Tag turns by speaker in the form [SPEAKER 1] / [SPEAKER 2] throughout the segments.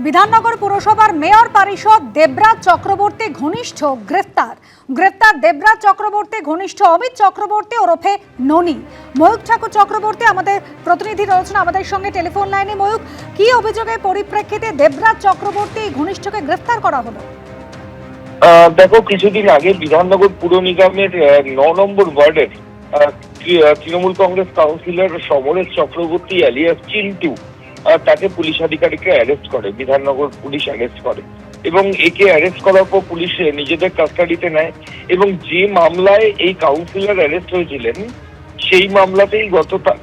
[SPEAKER 1] বিধাননগর পুরসভার মেয়র পারিষদ দেবরাজ চক্রবর্তী ঘনিষ্ঠ গ্রেফতার দেবরাজ চক্রবর্তী ঘনিষ্ঠ অমিত চক্রবর্তী ওরফে ননি। ময়ূক ঠাকুর চক্রবর্তী আমাদের প্রতিনিধি রয়েছেন আমাদের সঙ্গে টেলিফোন লাইনে। ময়ূক, কি অভিযোগের পরিপ্রেক্ষিতে দেবরাজ চক্রবর্তী ঘনিষ্ঠকে গ্রেফতার করা হলো?
[SPEAKER 2] দেখো, কিছুদিন আগে বিধাননগর পুর নিগমের ৯ নম্বর ওয়ার্ডের তৃণমূল কংগ্রেস কাউন্সিলর সমরেশ চক্রবর্তী এলিয়াস চিন্টু তাকে পুলিশ আধিকারিকরা অ্যারেস্ট করে, বিধাননগর পুলিশ অ্যারেস্ট করে এবং একে অ্যারেস্ট করার পর পুলিশ নিজেদের কাস্টাডিতে নেয় এবং যে মামলায় এই কাউন্সিলর অ্যারেস্ট হয়েছিলেন সেই মামলাতেই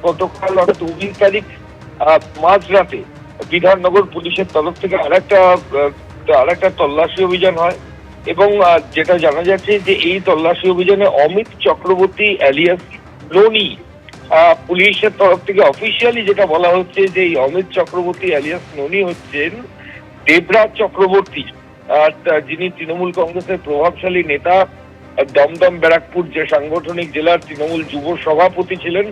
[SPEAKER 2] গতকাল অর্থাৎ 19 তারিখ মাঝরাতে বিধাননগর পুলিশের তরফ থেকে আরেকটা তল্লাশি অভিযান হয় এবং যেটা জানা যাচ্ছে যে এই তল্লাশি অভিযানে অমিত চক্রবর্তী এলিয়াস ননি, পুলিশের তরফ থেকে অফিসিয়ালি যেটা বলা হচ্ছে যে এই অমিত চক্রবর্তী এলিয়াস ননি হচ্ছেন দেবরাজ চক্রবর্তী, যিনি তৃণমূল কংগ্রেসের প্রভাবশালী নেতা, দমদম ব্যারাকপুর যে সাংগঠনিক জেলার তৃণমূল যুব সভাপতি ছিলেন,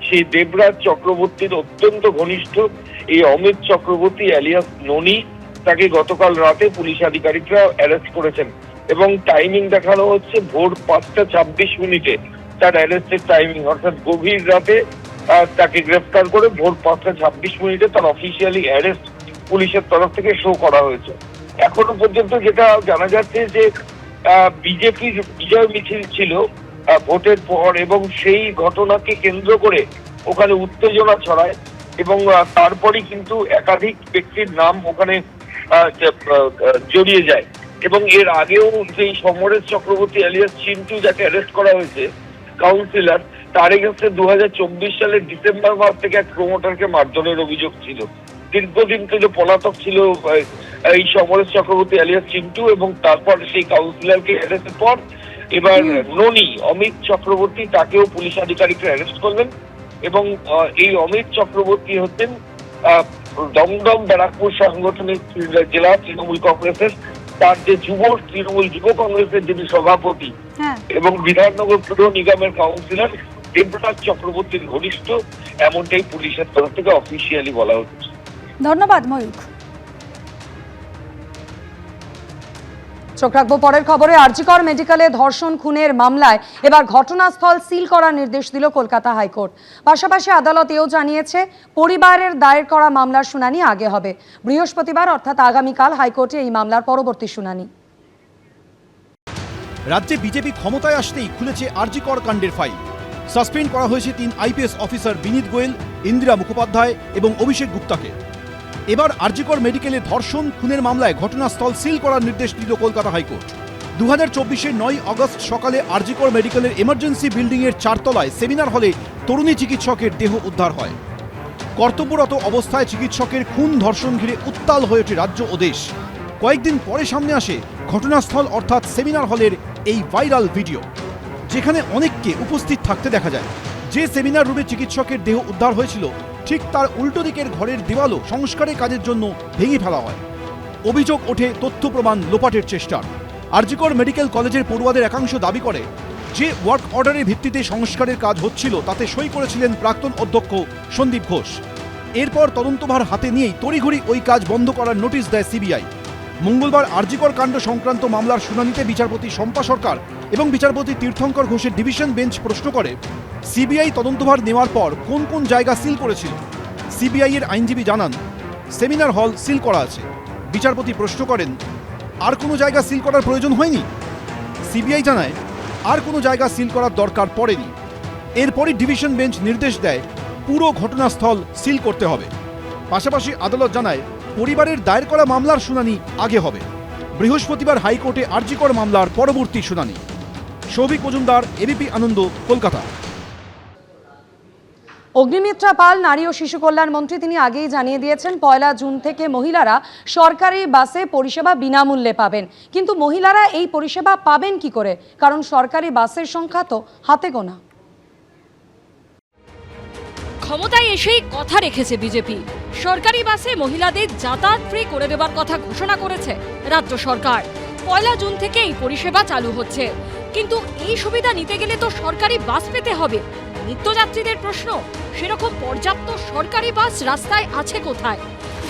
[SPEAKER 2] সেই দেবরাজ চক্রবর্তীর অত্যন্ত ঘনিষ্ঠ এই অমিত চক্রবর্তী এলিয়াস ননি তাকে গতকাল রাতে পুলিশ আধিকারিকরা অ্যারেস্ট করেছেন এবং টাইমিং দেখানো হচ্ছে ভোর 5:26 তার অ্যারেস্টের টাইমিং, অর্থাৎ গভীর রাতে তাকে গ্রেফতার করে ভোর 5:26 তার অফিসিয়ালি অ্যারেস্ট পুলিশের তরফ থেকে শো করা হয়েছে। এখনো পর্যন্ত যেটা জানা যাচ্ছে যে বিজেপির বিজয় মিছিল ছিল ভোটের পর এবং সেই ঘটনাকে কেন্দ্র করে ওখানে উত্তেজনা ছড়ায় এবং তারপরই কিন্তু একাধিক ব্যক্তির নাম ওখানে জড়িয়ে যায় এবং এর আগেও যেই সমরেশ চক্রবর্তী এলিয়াস চিন্টু যাকে অ্যারেস্ট করা হয়েছে কাউন্সিলর, তার এগেন্সটে 2024 সালের ডিসেম্বর মাস থেকে এক প্রমোটারকে মারধরের অভিযোগ ছিল। দীর্ঘদিন থেকে পলাতক ছিল এই সমরেশ চক্রবর্তী এলিয়াস চিন্টু এবং তারপর সেই কাউন্সিলরকে অ্যারেস্টের পর এবার ননি অমিত চক্রবর্তী তাকেও পুলিশ আধিকারিকরা অ্যারেস্ট করলেন এবং এই অমিত চক্রবর্তী হচ্ছেন দমদম ব্যারাকপুর সাংগঠনিক জেলা তৃণমূল কংগ্রেসের তার যে তৃণমূল যুব কংগ্রেসের যিনি সভাপতি এবং বিধাননগর পুর নিগমের কাউন্সিলর দেবরাজ চক্রবর্তীর ঘনিষ্ঠ, এমনটাই পুলিশের তরফ থেকে অফিসিয়ালি বলা হচ্ছে।
[SPEAKER 1] ধন্যবাদ ময়ূক। চোখ রাখবো পরের খবরে। আরজিকর মেডিকেলে ধর্ষণ খুনের মামলায় এবার ঘটনাস্থল সিল করার নির্দেশ দিল কলকাতা হাইকোর্ট। পাশাপাশি আদালত এও জানিয়েছে পরিবারের দায়ের করা মামলার শুনানি আগে হবে। বৃহস্পতিবার অর্থাৎ আগামীকাল হাইকোর্টে এই মামলার পরবর্তী শুনানি।
[SPEAKER 3] রাজ্যে বিজেপি ক্ষমতায় আসতেই খুলেছে আরজিকর কাণ্ডের ফাইল। সাসপেন্ড করা হয়েছে 3 আইপিএস অফিসার বিনীত গোয়েল, ইন্দিরা মুখোপাধ্যায় এবং অভিষেক গুপ্তাকে। এবার আরজিকর মেডিকেলে ধর্ষণ খুনের মামলায় ঘটনাস্থল সিল করার নির্দেশ দিল কলকাতা হাইকোর্ট। 2024-এর 9 আগস্ট সকালে আরজিকর মেডিকেলের এমার্জেন্সি বিল্ডিংয়ের 4 তলায় সেমিনার হলে তরুণী চিকিৎসকের দেহ উদ্ধার হয়। কর্তব্যরত অবস্থায় চিকিৎসকের খুন ধর্ষণ ঘিরে উত্তাল হয়ে ওঠে রাজ্য ও দেশ। কয়েকদিন পরে সামনে আসে ঘটনাস্থল অর্থাৎ সেমিনার হলের এই ভাইরাল ভিডিও, যেখানে অনেককে উপস্থিত থাকতে দেখা যায়। যে সেমিনার রুমে চিকিৎসকের দেহ উদ্ধার হয়েছিল ঠিক তার উল্টো দিকের ঘরের দেওয়ালও সংস্কারের কাজের জন্য ভেঙে ফেলা হয়। অভিযোগ ওঠে তথ্য প্রমাণ লোপাটের চেষ্টার। আরজিকর মেডিকেল কলেজের পড়ুয়াদের একাংশ দাবি করে যে ওয়ার্ক অর্ডারের ভিত্তিতে সংস্কারের কাজ হচ্ছিল তাতে সই করেছিলেন প্রাক্তন অধ্যক্ষ সন্দীপ ঘোষ। এরপর তদন্তভার হাতে নিয়েই তড়িঘড়ি ওই কাজ বন্ধ করার নোটিশ দেয় সিবিআই। মঙ্গলবার আরজিকর কাণ্ড সংক্রান্ত মামলার শুনানিতে বিচারপতি শম্পা সরকার এবং বিচারপতি তীর্থঙ্কর ঘোষের ডিভিশন বেঞ্চ প্রশ্ন করে সিবিআই তদন্তভার নেওয়ার পর কোন কোন জায়গা সিল করেছিল। সিবিআই এর আইনজীবী জানান সেমিনার হল সিল করা আছে। বিচারপতি প্রশ্ন করেন আর কোনো জায়গা সিল করার প্রয়োজন হয়নি। সিবিআই জানায় আর কোনো জায়গা সিল করার দরকার পড়েনি। এরপরই ডিভিশন বেঞ্চ নির্দেশ দেয় পুরো ঘটনাস্থল সিল করতে হবে। পাশাপাশি আদালত জানায় পরিবারের দায়ের করা মামলার শুনানি আগে হবে। বৃহস্পতিবার হাইকোর্টে আরজিকর মামলার পরবর্তী শুনানি। সৌভিক মজুমদার, এবিপি আনন্দ, কলকাতা।
[SPEAKER 1] অগ্নিমিত্রা পাল নারী ও শিশু কল্যাণ মন্ত্রী, তিনি আগেই জানিয়ে দিয়েছেন 1 জুন থেকে মহিলারা সরকারি বাসে পরিষেবা বিনামূল্যে পাবেন। কিন্তু মহিলারা এই পরিষেবা পাবেন কি করে, কারণ সরকারি বাসের সংখ্যা তো হাতে গোনা।
[SPEAKER 4] ক্ষমতায় এসেই কথা রেখেছে বিজেপি। সরকারি বাসে মহিলাদের যাতায়াত ফ্রি করে দেবার কথা ঘোষণা করেছে রাজ্য সরকার। 1 জুন থেকে এই পরিষেবা চালু হচ্ছে, কিন্তু এই সুবিধা নিতে গেলে তো সরকারি বাস পেতে হবে। নিত্যযাত্রীদের প্রশ্ন, সেরকম পর্যাপ্ত সরকারি বাস রাস্তায় আছে কোথায়?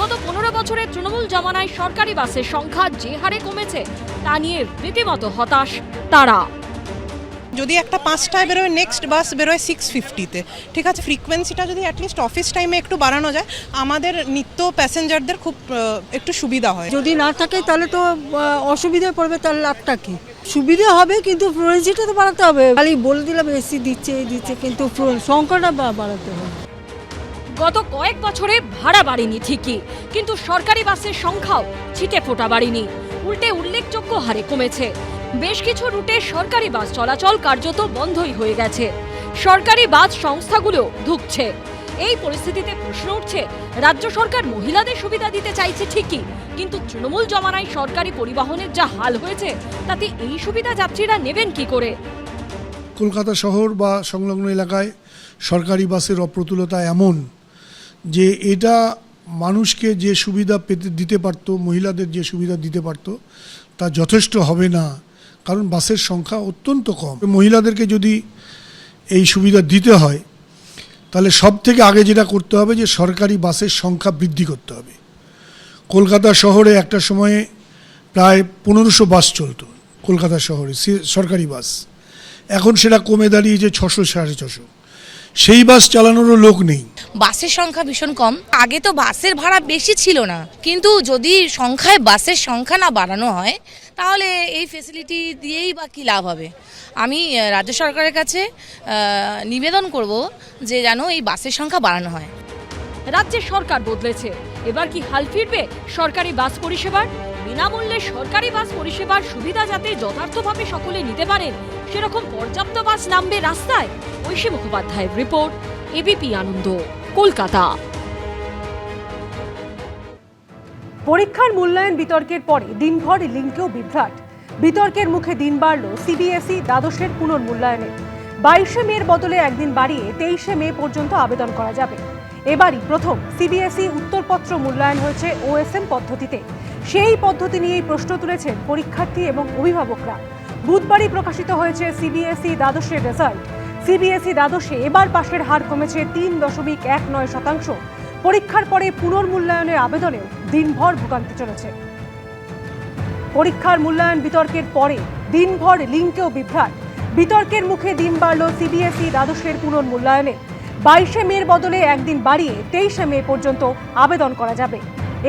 [SPEAKER 4] বিগত 15 বছরের তৃণমূল জমানায় সরকারি বাসের সংখ্যা যে হারে কমেছে তা নিয়ে রীতিমতো হতাশ তারা।
[SPEAKER 5] যদি একটা 5টায় বেরোয়, নেক্সট বাস বেরোয় 6:50-তে, ঠিক আছে, ফ্রিকোয়েন্সিটা যদি অ্যাটলিস্ট অফিস টাইমে একটু বাড়ানো যায়, আমাদের নিত্য প্যাসেঞ্জারদের খুব একটু সুবিধা হয়।
[SPEAKER 6] যদি না থাকে তাহলে তো অসুবিধায় পড়বে, তার লাভটা কি? সুবিধা হবে কিন্তু ফ্রিকোয়েন্সিটা তো বাড়াতে হবে। খালি বলে দিলাম এসি দিচ্ছে এই দিচ্ছে, কিন্তু সংখ্যাটা বাড়াতে হবে।
[SPEAKER 4] গত কয়েক বছরে ভাড়া বাড়েনি ঠিকই, কিন্তু সরকারি বাসের সংখ্যাও ছিটে ফোটা বাড়েনি, উল্টে উল্লেখযোগ্য হারে কমেছে। বেশ কিছু রুটে সরকারি বাস চলাচল কার্যত বন্ধই হয়ে গেছে। সরকারি বাস সংস্থাগুলো ধুঁকছে। এই পরিস্থিতিতে প্রশ্ন উঠছে, রাজ্য সরকার মহিলাদের সুবিধা দিতে চাইছে ঠিকই, কিন্তু তৃণমূল জমানায় সরকারি পরিবহনের যা হাল হয়েছে তাতে এই সুবিধা যাত্রীরা নেবেন কি করে?
[SPEAKER 7] কলকাতা শহর বা সংলগ্ন এলাকায় সরকারি বাসের অপ্রতুলতা এমন যে এটা মানুষকে যে সুবিধা দিতে পারত, মহিলাদের যে সুবিধা দিতে পারত, তা যথেষ্ট হবে না, কারণ বাসের সংখ্যা অত্যন্ত কম। মহিলাদেরকে যদি এই সুবিধা দিতে হয় তাহলে সব থেকে আগে যেটা করতে হবে যে সরকারি বাসের সংখ্যা বৃদ্ধি করতে হবে। কলকাতা শহরে একটা সময়ে প্রায় 1500 বাস চলতো কলকাতা শহরে, সরকারি বাস। এখন সেটা কমে দাঁড়িয়েছে 600-650। সেই বাস চালানোরও লোক নেই।
[SPEAKER 8] বাসের সংখ্যা ভীষণ কম। আগে তো বাসের ভাড়া বেশি ছিল না, কিন্তু যদি সংখ্যায় বাসের সংখ্যা না বাড়ানো হয় তাহলে এই ফেসিলিটি দিয়েই বা কী লাভ হবে। আমি রাজ্য সরকারের কাছে নিবেদন করব যে যেন এই বাসের সংখ্যা বাড়ানো হয়।
[SPEAKER 4] রাজ্যের সরকার বদলেছে, এবার কি হাল ফিরবে সরকারি বাস পরিষেবার? বিনামূল্যে সরকারি বাস পরিষেবার সুবিধা যাতে যথার্থভাবে সকলে নিতে পারেন, সেরকম পর্যাপ্ত বাস নামবে রাস্তায়। ঐশী মুখোপাধ্যায়ের রিপোর্ট, এবিপি আনন্দ, কলকাতা।
[SPEAKER 1] পরীক্ষার মূল্যায়ন বিতর্কের পরে দিনভর লিঙ্কেও বিভ্রাট। বিতর্কের মুখে দিন বাড়ল সিবিএসই দ্বাদশের পুনর্মূল্যায়নে। 22শে মের বদলে একদিন বাড়িয়ে 23শে মে পর্যন্ত আবেদন করা যাবে। এবারই প্রথম সিবিএসই উত্তরপত্র মূল্যায়ন হয়েছে ওএসএম পদ্ধতিতে। সেই পদ্ধতি নিয়েই প্রশ্ন তুলেছেন পরীক্ষার্থী এবং অভিভাবকরা। বুধবারই প্রকাশিত হয়েছে সিবিএসই দ্বাদশের রেজাল্ট। সিবিএসই দ্বাদশে এবার পাশের হার কমেছে 3.19%। পরীক্ষার পরে পুনর্মূল্যায়নের আবেদনেও দিনভর ভোগান্তি চলেছে। পরীক্ষার মূল্যায়ন বিতর্কের পরে দিনভর লিঙ্কেও বিভ্রাট। বিতর্কের মুখে দিন বাড়ল সিবিএসই দ্বাদশের পুনর্মূল্যায়নে। 22শে মের বদলে একদিন বাড়িয়ে 23শে মে পর্যন্ত আবেদন করা যাবে।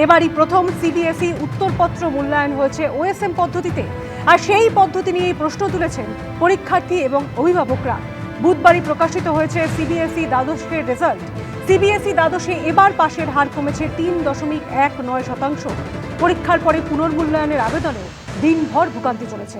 [SPEAKER 1] এবারই প্রথম সিবিএসই উত্তরপত্র মূল্যায়ন হয়েছে ওএসএম পদ্ধতিতে। আর সেই পদ্ধতি নিয়েই প্রশ্ন তুলেছেন পরীক্ষার্থী এবং অভিভাবকরা। বুধবারই প্রকাশিত হয়েছে সিবিএসই দ্বাদশের রেজাল্ট। সিবিএসই দ্বাদশে এবার পাশের হার কমেছে 3.19%। পরীক্ষার পরে পুনর্মূল্যায়নের আবেদনেও দিনভর ভোগান্তি চলেছে।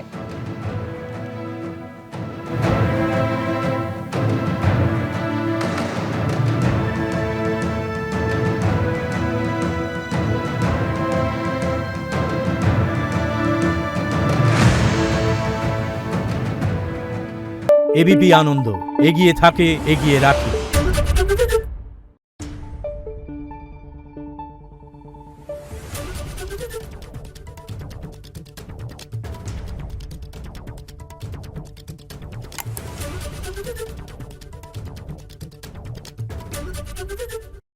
[SPEAKER 9] এবিপি আনন্দ, এগিয়ে থাকে, এগিয়ে রাখে।